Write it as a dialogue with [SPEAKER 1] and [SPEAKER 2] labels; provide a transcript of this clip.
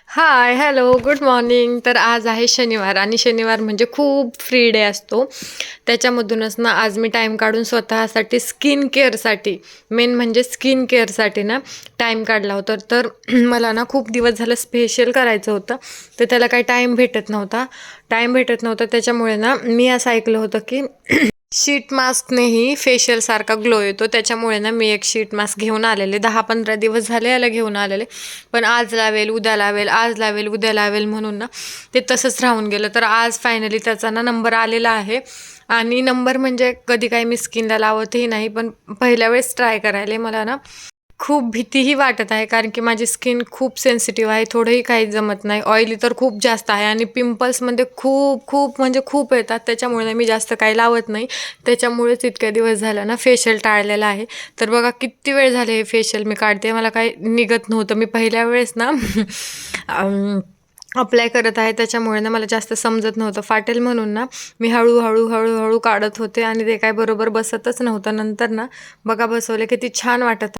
[SPEAKER 1] हाय, hello, good morning. तर आज आहे शनिवार आणि शनिवार म्हणजे खूप फ्री डे असतो. त्याच्यामधूनच ना आज मी टाईम काढून स्वतःसाठी स्किन केअरसाठी, मेन म्हणजे स्किन केअरसाठी ना टाईम काढला होता. तर मला ना खूप दिवस झालं स्पेशल करायचं होतं, तर त्याला काही टाईम भेटत नव्हता. त्याच्यामुळे ना मी असं ऐकलं होतं की शीट मास्कनेही फेशियलसारखा ग्लो येतो. त्याच्यामुळे ना मी एक शीट मास्क घेऊन आलेले. 10-15 दिवस झाले याला घेऊन आलेले. पण आज लावेल, उद्या लावेल, आज लावेल, उद्या लावेल म्हणून ना ते तसंच राहून गेलं. तर आज फायनली त्याचा ना नंबर आलेला आहे. आणि नंबर म्हणजे कधी काही मी स्किनला लावतही नाही. पण पहिल्या वेळेस ट्राय करायला मला ना खूप भीतीही वाटत आहे, कारण की माझी स्किन खूप सेन्सिटिव्ह आहे. थोडंही काही जमत नाही. ऑइली तर खूप जास्त आहे आणि पिंपल्समध्ये खूप खूप म्हणजे खूप येतात. त्याच्यामुळे ना मी जास्त काही लावत नाही. त्याच्यामुळेच इतक्या दिवस झाला ना फेशियल टाळलेलं आहे. तर बघा किती वेळ झाले हे फेशियल मी काढते. मला काही निघत नव्हतं. मी पहिल्या वेळेस ना अप्लाय करत आहे, त्याच्यामुळे ना मला जास्त समजत नव्हतं फाटेल म्हणून ना मी हळूहळू काढत होते आणि ते काय बरोबर बसतच नव्हतं. नंतर ना बघा बसवले, किती छान वाटत